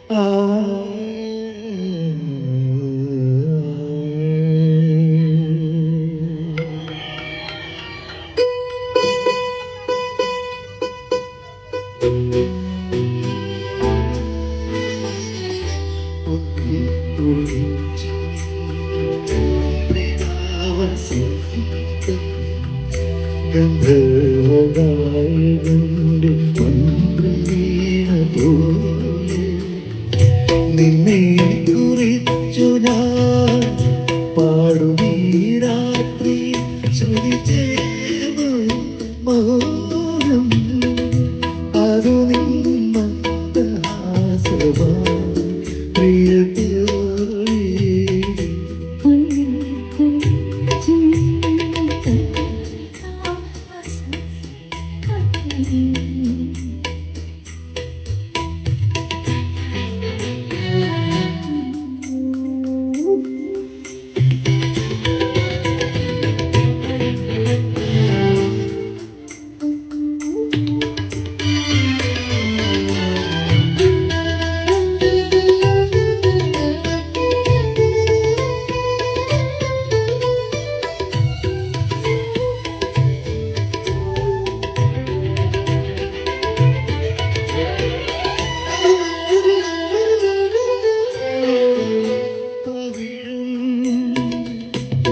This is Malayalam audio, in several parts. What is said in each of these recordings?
ആ ഗന്ധർവഗായകന്റെ മന്ത്രവീണ പോലെ നിന്നെ കുറിച്ചു ഞാൻ പാടുമീ രാത്രി ശ്രുതിചേർന്നു മൗനം അതു നിന്നഹാസമാ പ്രിയതോഴി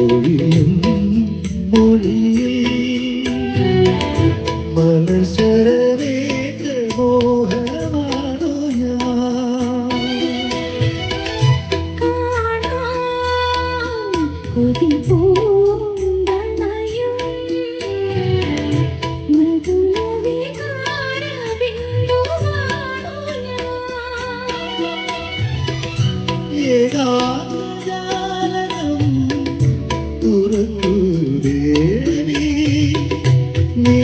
ഒഴിയും മൊഴിയിൽ മലർശരവേഗ മോഹമാണോ ഞാൻ കൊതി പൂണ്ടണയും മൃദുല വികാര ബിന്ദുവാണോ ഏകാന്തജാലകം തുറക്കൂ ദേവി നീ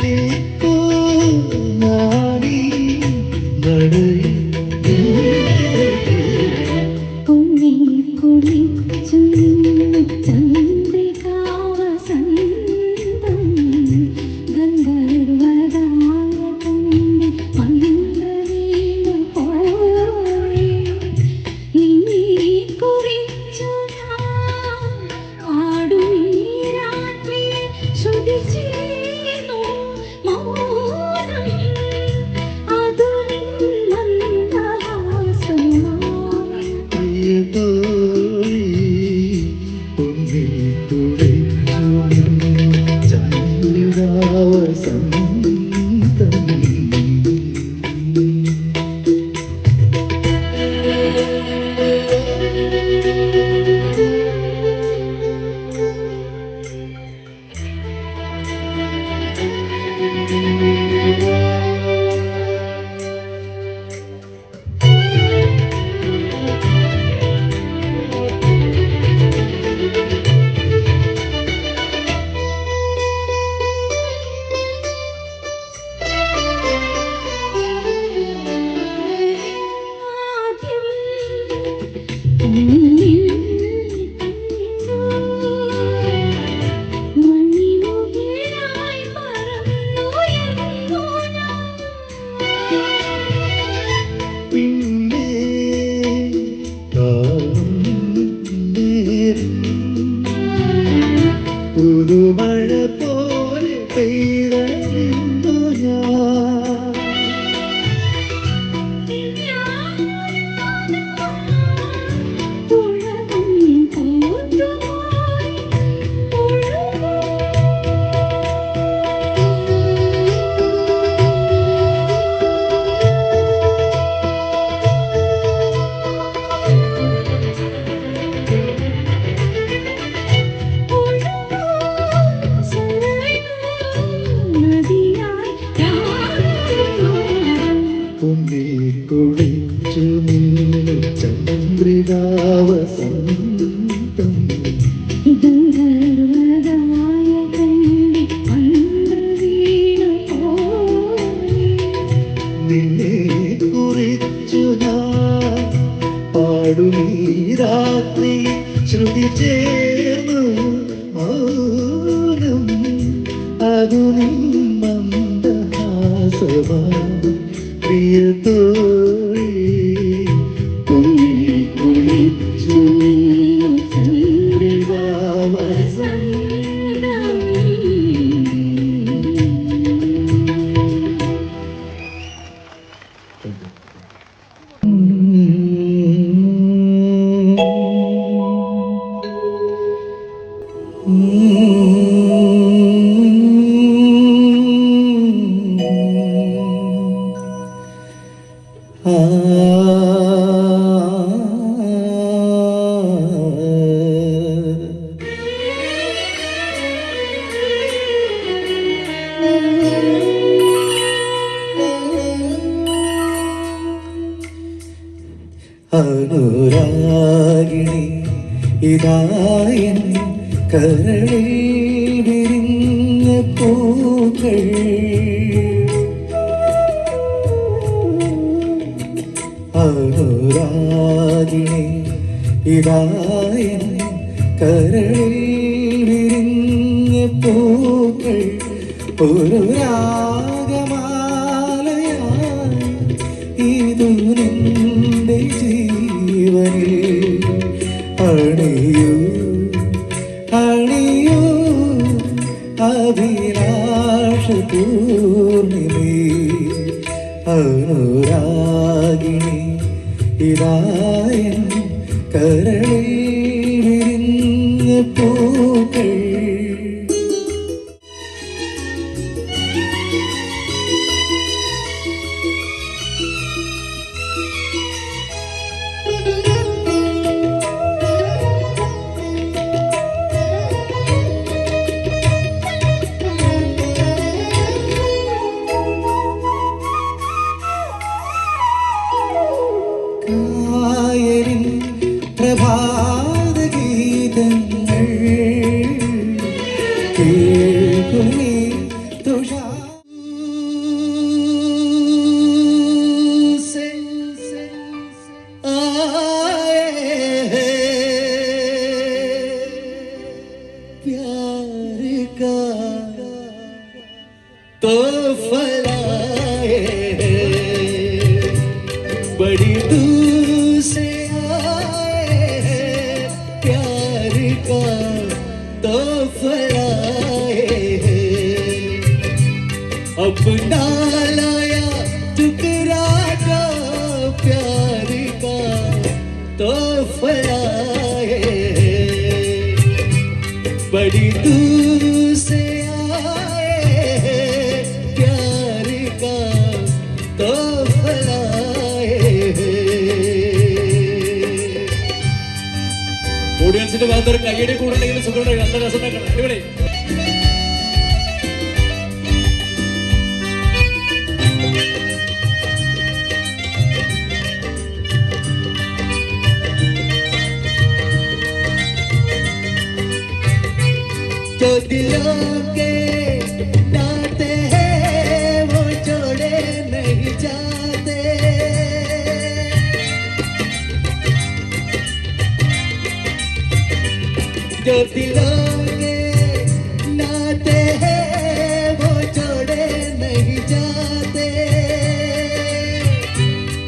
നിൽക്കൂ നാടീ നടയിൽ പൊന്നിൽ കുളിച്ചു ചന്ദ്രികാവസന്തം ഗന്ധർവഗായകന്റെ മന്ത്രവീണ പോലെ നിന്നെ കുറിച്ചു ഞാൻ പാടുമീ രാത്രി ശ്രുതിചേർന്നു മൗനം അതു നിന്നഹാസമായി പ്രിയതോഴി പൊന്നിൽ തുടിച്ചു ചന്ദ്രികാവസന്തം മണിമുകിലായി പറന്നുയർന്നു പിന്നെ കാലം നേരം പുതുമഴ പോലെ പെയ്തു ഞാൻ തുഴകും പൂത്തുപോയി നദിയായി പൊന്നിൽ കുളിച്ചു നിന്നു ചന്ദ്രികാവസന്തം ഗന്ധർവഗായകന്റെ മന്ത്രവീണ പോലെ നിന്നെ കുറിച്ചു ഞാൻ പാടുമീ രാത്രി ശ്രുതി ചേർന്നു മൗനം അതു നിമ്മന്ദഹാസമാ പ്രിയതോഴി കുളിച്ചു അനുരാഗിണി ഇതായൻ കരളിൽ വിരിഞ്ഞ പൂക്കൾ അനുരാഗിണി ഇതായൻ കരളിൽ വിരിഞ്ഞ പൂക്കൾ ഒരു രാഗമാലയായി ഇതു നിന്റെ ജീവനിൽ അണിയൂ അണിയൂ അഭിലാഷ പൂർണിമേ അനുരാഗിണി ഇതായൻ കരളിൽ വിരിഞ്ഞ പൂക്കൾ കായലിൻ പ്രഭാതഗീതങ്ങൾ കേൾക്കുമീ തുഷാ प्यार का तोहफा लाए बड़ी दूर से आए प्यार का तोहफा लाए अपना लाया ठुकरा का प्यार का तोहफा लाए बड़ी दूर से आए प्यार का तोहफा लाए ഓഡിയൻസിന്റെ ഭാഗത്ത് ഒരു കയ്യടി കൂടുതലെങ്കിലും സുഖമുണ്ട് നല്ല രസം അടിപൊളി जो दिलों के नाते हैं वो जोड़े नहीं जाते जो दिलों के नाते हैं वो जोड़े नहीं जाते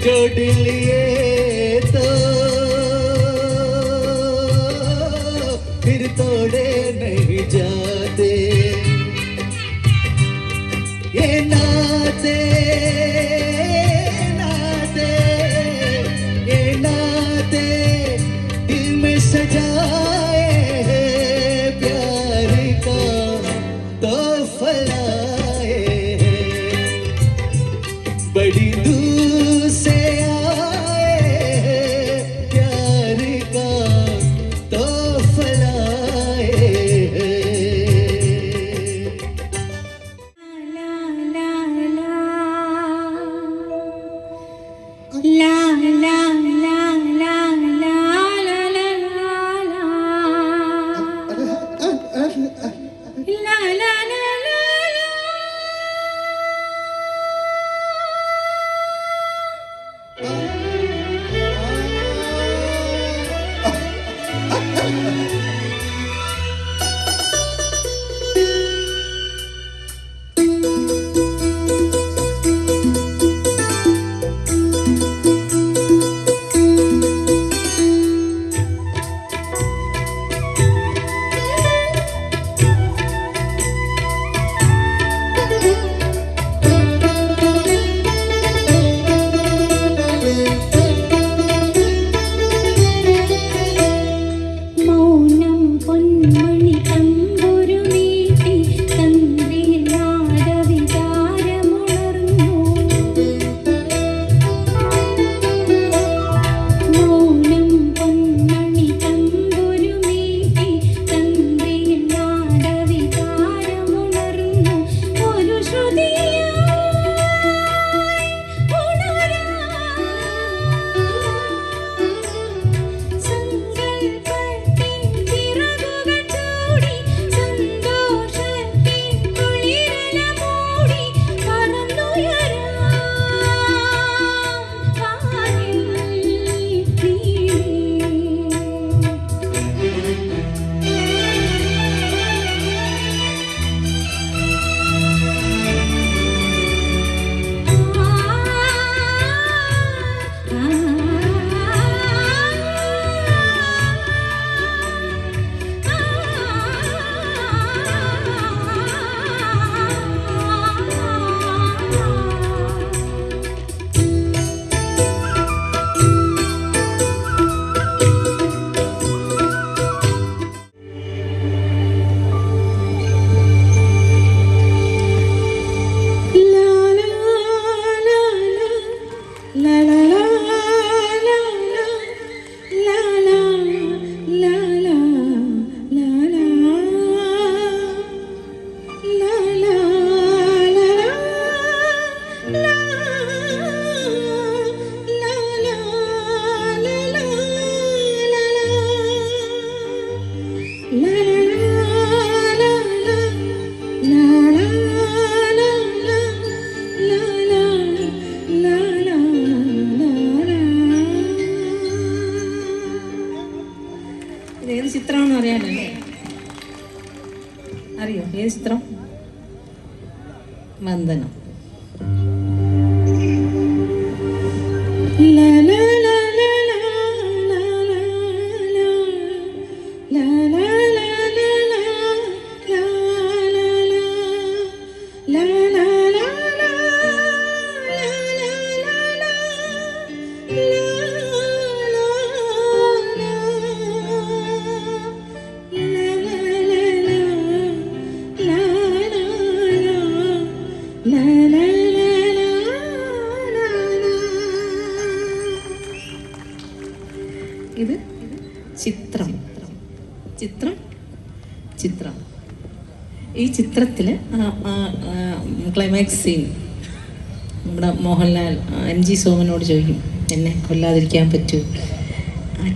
जोड़ लिए तो फिर तोड़े नहीं जाते ये नाते नाते ये नाते दिल में सजाए ചിത്രമാണെന്ന് അറിയാമല്ലോ. അറിയോ ഏത് ചിത്രം? വന്ദനം. ലാ ലാ ലാ ലാ ലാ ലാ ലാ ലാ ലാ ലാ ലാ ലാ ലാ ലാ ലാ ഇത് ചിത്രം. ചിത്രം ചിത്രം ഈ ചിത്രത്തിൽ ക്ലൈമാക്സ് സീൻ നമ്മുടെ മോഹൻലാൽ MG സോമനോട് ചോദിക്കും, എന്നെ കൊല്ലാതിരിക്കാൻ പറ്റൂ.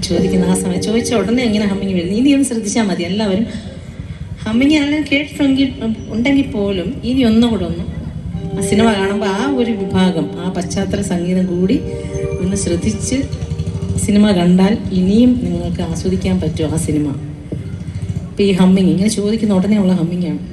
ചോദിക്കുന്ന ആ സമയം ചോദിച്ച ഉടനെ എങ്ങനെ ഹമ്മിങ് വരുന്നു. ഇനി ഒന്ന് ശ്രദ്ധിച്ചാൽ മതി എല്ലാവരും. ഹമ്മിങ് എല്ലാം കേട്ടിട്ടെങ്കിൽ ഉണ്ടെങ്കിൽ പോലും ഇനി ഒന്നുകൂടെ ഒന്ന് ആ സിനിമ കാണുമ്പോൾ ആ ഒരു വിഭാഗം ആ പശ്ചാത്തല സംഗീതം കൂടി ഒന്ന് ശ്രദ്ധിച്ച് സിനിമ കണ്ടാൽ ഇനിയും നിങ്ങൾക്ക് ആസ്വദിക്കാൻ പറ്റും ആ സിനിമ. ഇപ്പം ഈ ഹമ്മിങ് ഇങ്ങനെ ചോദിക്കുന്ന ഉടനെ ഉള്ള ഹമ്മിങ്ങാണ്.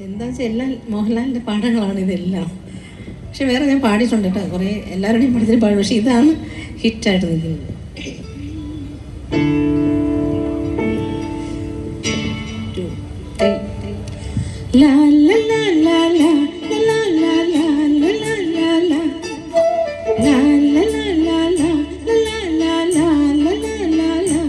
എന്താ വെച്ചാൽ എല്ലാം മോഹൻലാലിൻ്റെ പാഠങ്ങളാണ് ഇതെല്ലാം. പക്ഷെ വേറെ ഞാൻ പാടിയിട്ടുണ്ട് കേട്ടോ, കുറേ എല്ലാവരുടെയും പഠിച്ചിട്ട് പാടും. പക്ഷെ ഇതാണ് ഹിറ്റായിട്ട് നിൽക്കുന്നത്. ലാ ലാ ലാ ലാ ലാ ലാ ലാ ലാ ലാ ലാ ലാ ലാ ലാ ലാ ലാ ലാ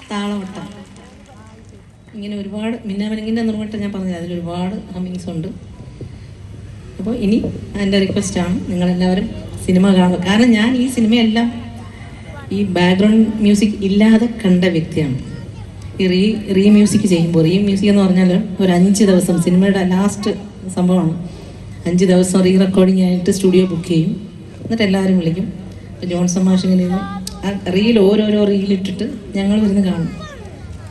താളവട്ടം ഇങ്ങനെ ഒരുപാട് മിന്നാമിനിങ്ങിൻ്റെ നിർമ്മിട്ട് ഞാൻ പറഞ്ഞത് അതിലൊരുപാട് ഹമ്മിങ്സ് ഉണ്ട്. അപ്പോൾ ഇനി എൻ്റെ റിക്വസ്റ്റാണ് നിങ്ങളെല്ലാവരും സിനിമ കാണുക. കാരണം ഞാൻ ഈ സിനിമയെല്ലാം ഈ ബാക്ക്ഗ്രൗണ്ട് മ്യൂസിക് ഇല്ലാതെ കണ്ട വ്യക്തിയാണ്. ഈ റീ മ്യൂസിക് ചെയ്യുമ്പോൾ റീ മ്യൂസിക് എന്ന് പറഞ്ഞാൽ ഒരു 5 ദിവസം സിനിമയുടെ ലാസ്റ്റ് സംഭവമാണ്. 5 ദിവസം റീ റെക്കോർഡിംഗ് ആയിട്ട് സ്റ്റുഡിയോ ബുക്ക് ചെയ്യും. എന്നിട്ട് എല്ലാവരും വിളിക്കും. ഇപ്പോൾ ജോൺസൺ മാഷിങ്ങനെ ആ റീൽ ഓരോരോ റീലിട്ടിട്ട് ഞങ്ങൾ ഇരുന്ന് കാണും.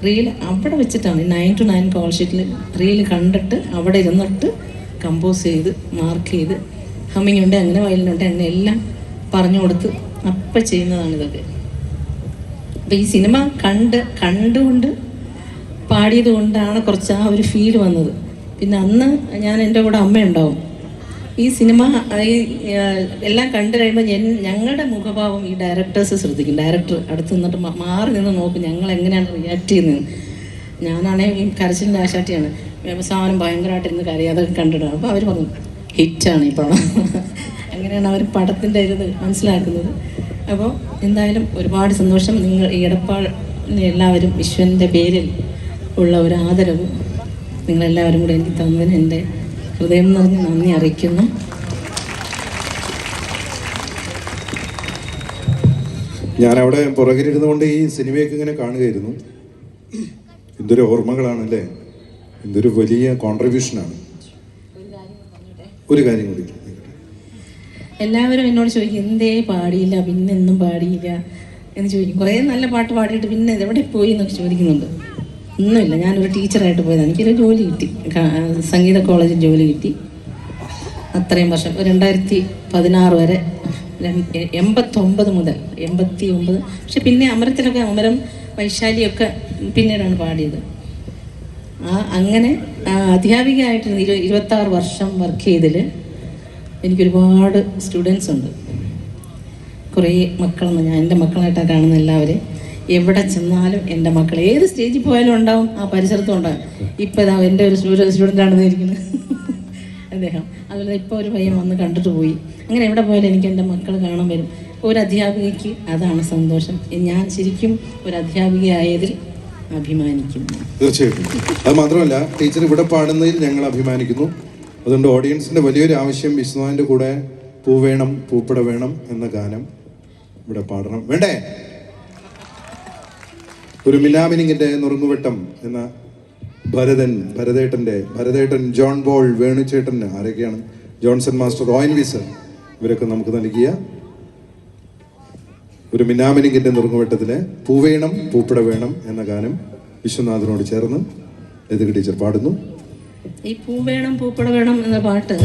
റീൽ അവിടെ വെച്ചിട്ടാണ് 9 to 9 കോൾ ഷീറ്റിൽ റീൽ കണ്ടിട്ട് അവിടെ ഇരുന്നിട്ട് കമ്പോസ് ചെയ്ത് മാർക്ക് ചെയ്ത് ഹമ്മിങ് ഉണ്ട് അങ്ങനെ വയലിനുണ്ട് അങ്ങനെ എല്ലാം പറഞ്ഞു കൊടുത്ത് അപ്പം ചെയ്യുന്നതാണ് ഇതൊക്കെ. അപ്പം ഈ സിനിമ കണ്ടുകൊണ്ട് പാടിയത് കൊണ്ടാണ് കുറച്ച് ആ ഒരു ഫീൽ വന്നത്. പിന്നെ അന്ന് ഞാൻ എൻ്റെ കൂടെ അമ്മയുണ്ടാവും. ഈ സിനിമ എല്ലാം കണ്ടു കഴിയുമ്പോൾ ഞങ്ങളുടെ മുഖഭാവം ഈ ഡയറക്ടേഴ്സ് ശ്രദ്ധിക്കും. ഡയറക്ടർ അടുത്ത് നിന്നിട്ട് മാറി നിന്ന് നോക്കും ഞങ്ങൾ എങ്ങനെയാണ് റിയാക്ട് ചെയ്യുന്നത്. ഞാനാണെങ്കിൽ ഈ കരച്ചിലിൻ്റെ ആശാട്ടിയാണ്. സാധനം ഭയങ്കരമായിട്ടിരുന്ന് കരയാതൊക്കെ കണ്ടിടാം. അപ്പോൾ അവർ പറഞ്ഞു ഹിറ്റാണ് ഈ പടം. അങ്ങനെയാണ് അവർ പടത്തിൻ്റെ ഇത് മനസ്സിലാക്കുന്നത്. അപ്പോൾ എന്തായാലും ഒരുപാട് സന്തോഷം. നിങ്ങൾ ഈ എടപ്പാളിനെ എല്ലാവരും വിശ്വൻ്റെ പേരിൽ ഉള്ള ഒരു ആദരവ് നിങ്ങളെല്ലാവരും കൂടെ എനിക്ക് തന്നതിന് എൻ്റെ ഹൃദയം നിറഞ്ഞ് നന്ദി അറിയിക്കുന്നു. ഞാനവിടെ പുറകിലിരുന്നുകൊണ്ട് ഈ സിനിമയൊക്കെ ഇങ്ങനെ കാണുകയായിരുന്നു. എന്തൊരു ഓർമ്മകളാണല്ലേ, എന്തൊരു വലിയ കോൺട്രിബ്യൂഷനാണ്. ഒരു കാര്യം കൂടി, എല്ലാവരും എന്നോട് ചോദിക്കും എന്തേ പാടിയില്ല, പിന്നെന്നും പാടിയില്ല. എന്ന് ചോദിക്കും. കുറേ നല്ല പാട്ട് പാടിയിട്ട് പിന്നെ എവിടെ പോയി എന്നൊക്കെ ചോദിക്കുന്നുണ്ട്. ഒന്നുമില്ല, ഞാനൊരു ടീച്ചറായിട്ട് പോയതാണ്. എനിക്കൊരു ജോലി കിട്ടി, സംഗീത കോളേജിൽ ജോലി കിട്ടി. അത്രയും വർഷം 2016 വരെ, 89 മുതൽ 89. പക്ഷെ പിന്നെ അമരത്തിലൊക്കെ അമരം വൈശാലിയൊക്കെ പിന്നീടാണ് പാടിയത്. അങ്ങനെ അധ്യാപികയായിട്ട് 26 വർഷം വർക്ക് ചെയ്തതിൽ എനിക്കൊരുപാട് സ്റ്റുഡൻസ് ഉണ്ട്. കുറേ മക്കളെന്ന് ഞാൻ എൻ്റെ മക്കളായിട്ടാണ് കാണുന്ന എല്ലാവരും. എവിടെ ചെന്നാലും എൻ്റെ മക്കൾ ഏത് സ്റ്റേജിൽ പോയാലും ഉണ്ടാവും, ആ പരിസരത്തും ഉണ്ടാവും. ഇപ്പം ഇതാ എൻ്റെ ഒരു സ്റ്റുഡൻ്റാണെന്ന് ഇരിക്കുന്നത് അദ്ദേഹം. അതുപോലെ ഇപ്പോൾ ഒരു പയ്യൻ വന്ന് കണ്ടിട്ട് പോയി. അങ്ങനെ എവിടെ പോയാലും എനിക്ക് എൻ്റെ മക്കൾ കാണാൻ വരും. ഒരു അധ്യാപികയ്ക്ക് അതാണ് സന്തോഷം. ഞാൻ ശരിക്കും ഒരു അധ്യാപികയായതിൽ അഭിമാനിക്കുന്നു. തീർച്ചയായിട്ടും. അത് മാത്രമല്ല, ടീച്ചർ ഇവിടെ പാടുന്നതിൽ ഞങ്ങൾ അഭിമാനിക്കുന്നു. അതുകൊണ്ട് ഓഡിയൻസിൻ്റെ വലിയൊരു ആവശ്യം വിശ്വനാഥിൻ്റെ കൂടെ പൂ വേണം പൂപ്പട വേണം എന്ന ഗാനം ഇവിടെ പാടണം. വേണ്ടേ? ഒരു മിന്നാമിനിങ്ങിൻ്റെ നുറുങ്ങുവെട്ടം എന്ന ഭരതേട്ടൻ, ജോൺ ബോൾ, വേണുചേട്ടൻ, ആരൊക്കെയാണ്, ജോൺസൺ മാസ്റ്റർ, റോയൻ വിസർ, ഇവരൊക്കെ നമുക്ക് നൽകിയ ഒരു മിന്നാമിനിങ്ങിൻ്റെ നുറുങ്ങുവെട്ടത്തിലെ പൂവേണം പൂപ്പട വേണം എന്ന ഗാനം വിശ്വനാഥനോട് ചേർന്ന് ലതിക ടീച്ചർ പാടുന്നു. ഈ പൂവേണം പൂപ്പട വേണം എന്ന പാട്ട്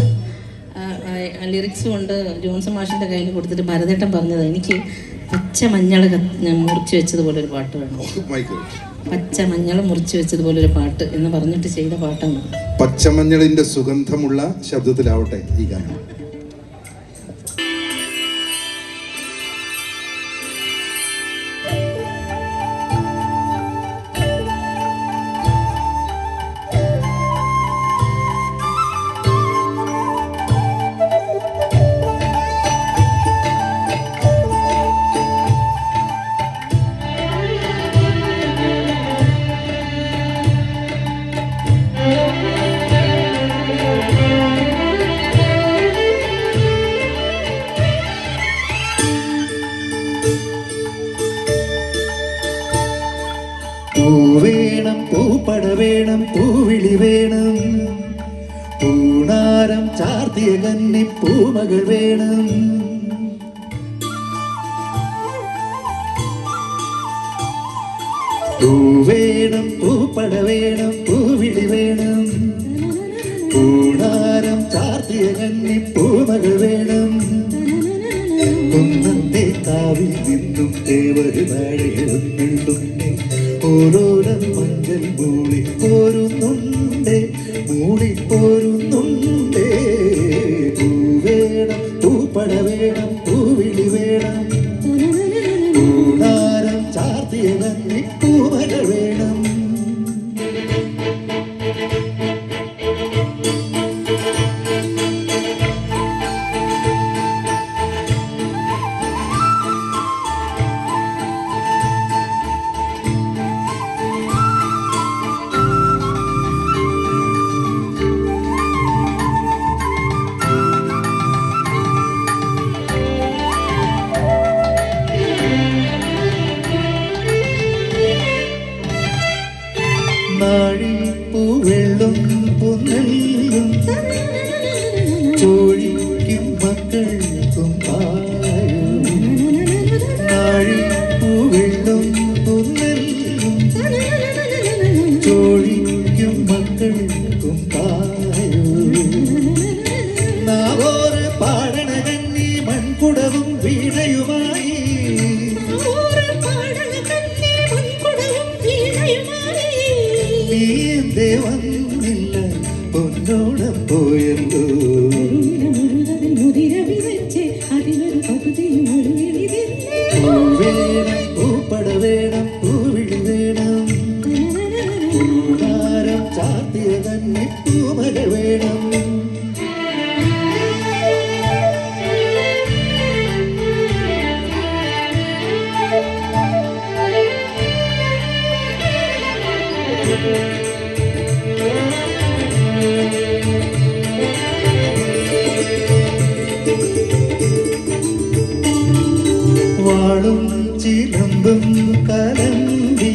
ലിറിക്സ് കൊണ്ട് ജോൺസൺ മാഷിൻ്റെ കയ്യിൽ കൊടുത്തിട്ട് ഭരതേട്ടൻ പറഞ്ഞത്, എനിക്ക് പച്ച മഞ്ഞൾ മുറിച്ച് വെച്ചതുപോലെ ഒരു പാട്ട് വേണം, പച്ച മഞ്ഞൾ മുറിച്ച് വെച്ചതുപോലെ ഒരു പാട്ട് എന്ന് പറഞ്ഞിട്ട് ചെയ്ത പാട്ടാണ്. പച്ചമഞ്ഞളിന്റെ സുഗന്ധമുള്ള ശബ്ദത്തിലാവട്ടെ ഈ ഗാനം. പൂവേണം പൂപ്പട വേണം പൂവിളി വേണം, പൂണാരം ചാർത്തിയ കന്നി പൂമകൾ വേണം. പൂവേണം പൂപ്പട വേണം പൂവിളി വേണം, പൂണാരം ചാർത്തിയ കന്നി പൂമകൾ വേണം. കുന്നത്തെ കാവിൽ നിന്നും ദേവര് നാഴികളുന്നുണ്ടേ, ഓരോരം മഞ്ചൽ മൂളി പോരുന്നുണ്ടേ, മൂളി പോരുന്നുണ്ടേ. പൂവേണം പൂപ്പട വേണം പൂവിളി വേണം, പൂണാരം ചാർത്തിയ കന്നി പൂമകൾ വേണം. നാഴിപ്പൂവെള്ളും പുന്നെല്ലും ചോഴിക്കും മക്കൾക്കും പായും. നാഴിപ്പൂവെള്ളും പുന്നെല്ലും ചോഴിക്കും മക്കൾക്കും പായും. നാവോര് പാടണ കന്നി മൺകുടവും വീണയുമായി, നീ വന്നില്ല പൊന്നോടം പോയല്ലോ. പൂവേണം പൂപ്പട വേണം പൂവിളി വേണം, പൂണാരം ചാർത്തിയ കന്നി പൂമകൾ വേണം. വാളും ചിലമ്പും കലമ്പി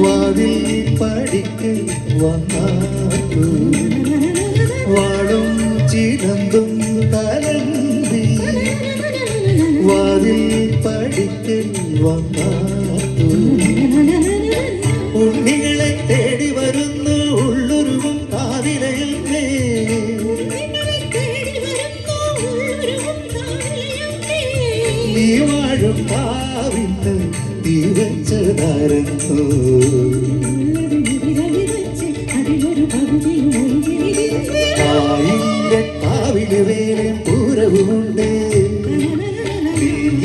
വാതിൽ പടിക്ക് വന്നാട്ടു. വാളും ചിലമ്പും കലമ്പി വാതിൽ പടിക്ക് വരുവാൻ കാത്തു. ഉണ്ണികളെ തേടി വരുന്നു ഉള്ളൊരുവും കാതിരയിൽ നീ വാഴും കാവിന്ന് തീ വെച്ചതായിരുന്നു. ആയിന്റെ കാവില് വേറെ പൂരവുമുണ്ട്.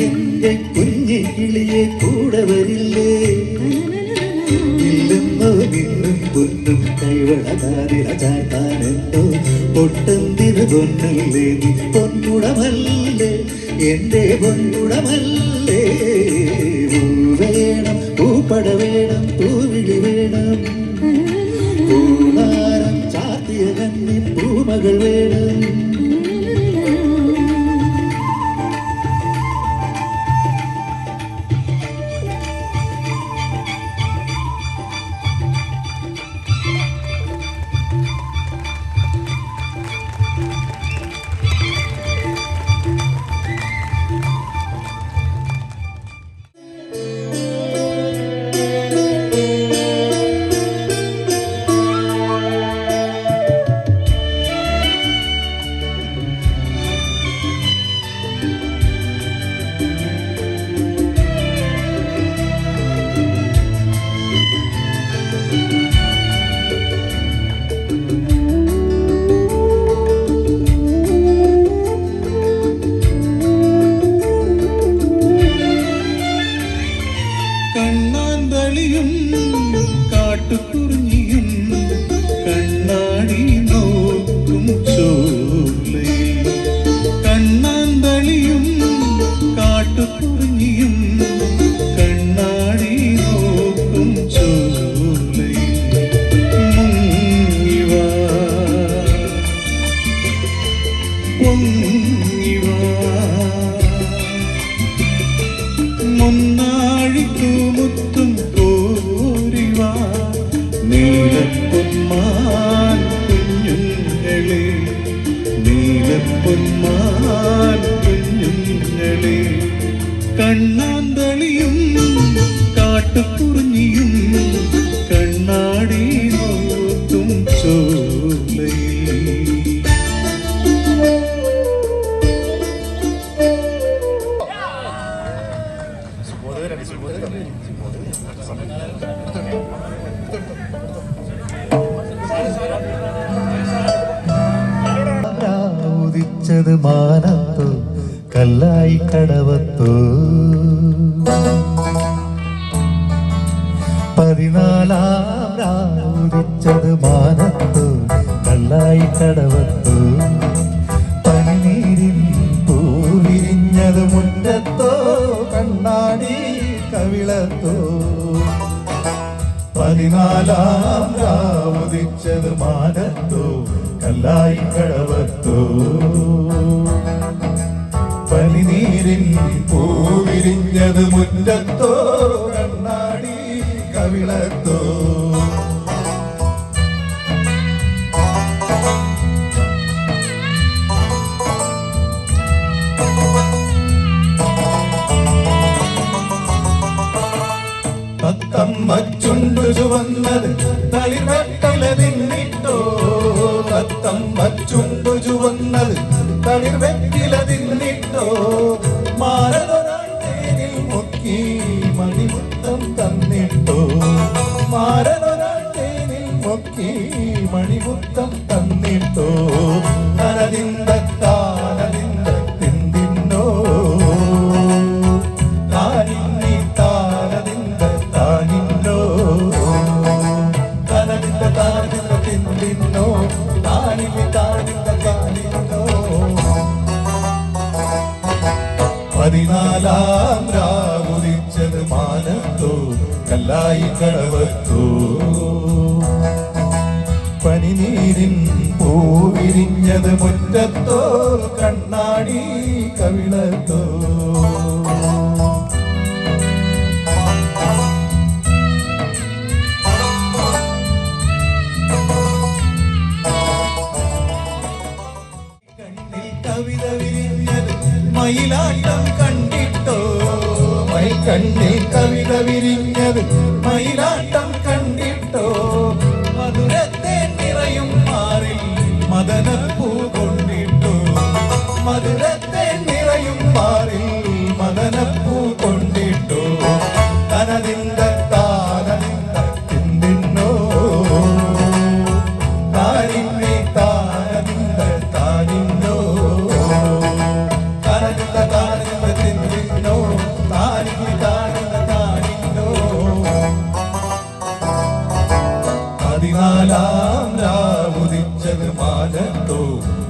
എന്റെ കുഞ്ഞി കിളിയെ കൂടെ വരില്ലേ? ഇല്ലെന്നോ നിന്നും പൊന്നും കൈവളകാതിര ചാട്ടാനെന്തോ പൊട്ടന്തിന് പൊന്നല്ലേ നീ പൊൻകുടമല്ലേ എന്റെ പൊൻകുടമല്ലേ. വേണം പൂപ്പട വേണം പൂവിളി വേണം പൂവാരം ചാത്തിയ കണ്ണി പൂമകൾ വേണം. കണ്ണാന്തളിയും കാട്ടുകുറിഞ്ഞിയും കണ്ണാടി നോക്കും ചോലയിൽ. കണ്ണാന്തളിയും കാട്ടുകുറിഞ്ഞിയും കണ്ണാടി നോക്കും ചോലയിൽ. മുങ്ങിവാ പൊങ്ങിവാ മുന്നാഴിക്കുമുത്തും കോരിവാ നീലപ്പൊന്മാൻ കുഞ്ഞുങ്ങളെ നീലപ്പൊന്മാൻ കുഞ്ഞുങ്ങളെ. കണ്ണാന്തളിയും കാട്ടുകുറിഞ്ഞിയും കണ്ണാടി നോക്കും ചോലയിൽ. ഉദിച്ചത് മാനത്തോ കല്ലായി കടവത്തോ. 14-ാം രാവുദിച്ചത് മാനത്തോ കല്ലായി കടവത്തോ. പനിനീരിൽ പൂവിരിഞ്ഞത് മുറ്റത്തോ കണ്ണാടി കവിളത്തോ. 14-ാം രാവുദിച്ചത് മാനത്തോ കല്ലായി കടവത്തോ. പനിനീരിൽ പൂവിരിഞ്ഞത് മുറ്റത്തോ കണ്ണാടി കവിളത്തോ. തത്തമ്മ ചുണ്ടു ചുവന്നത് തളിർവെറ്റിലതിന്നിട്ടോ. തത്തമ്മ ചുണ്ടു ചുവന്നത് തളിർവെറ്റിലതിന്നിട്ടോ. മാരതൊരാട്ടേനിൽ മുക്കി മണിമുത്തം തന്നിട്ടോ. മാരതൊരാട്ടേനിൽ മുക്കി മണിമുത്തം തന്നിട്ടോ. തനതിന്തത്താനതിന്തത്തിന്തിന്നോ താനിന്നി താനതിന്ത താനിന്നോ. തനതിന്ത താനതിന്ത തിന്തിന്നോ താനിന്നി താനിന്ത താനിന്നോ. 14-ാം രാവുദിച്ചത് മാനത്തോ കല്ലായി കടവത്തോ. പനിനീരിൻ പൂവിരിഞ്ഞത് മുറ്റത്തോ കണ്ണാടി കവിളത്തോ. കണ്ണിൽ കവിത വിരിഞ്ഞത് മയിലാട്ടം കണ്ടിട്ടോ. കണ്ണിൽ കവിത വിരിഞ്ഞത് മയിലാട്ടം കണ്ടിട്ടോ മധുരത്തെ നിറയും മാറിൽ മദനപ്പൂ കൊണ്ടിട്ടോ മധുരത്തെ നിറയും മാറിൽ മദനപ്പൂ കൊണ്ടിട്ടോ തനതിന്ത താനതിന്ത തിന്തിന്നോ താനിന്നെ താനതിന്ത താനിന്നോ താനതിന്ത താനതിന്ത തിന്തിന്നോ താനിന്നെ താനന്ത താനിന്നോ 14 രാവുദിച്ചത് മാനത്തോ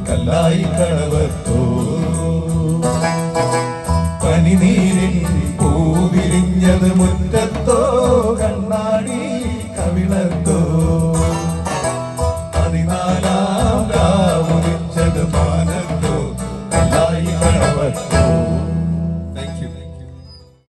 കല്ലായി കടവത്തോ പനിനീരിൻ പൂവിരിഞ്ഞത് മുറ്റത്തോ കണ്ണാടി കവിളത്തോ 14 രാവുദിച്ചത് മാനത്തോ കല്ലായി കടവത്തോ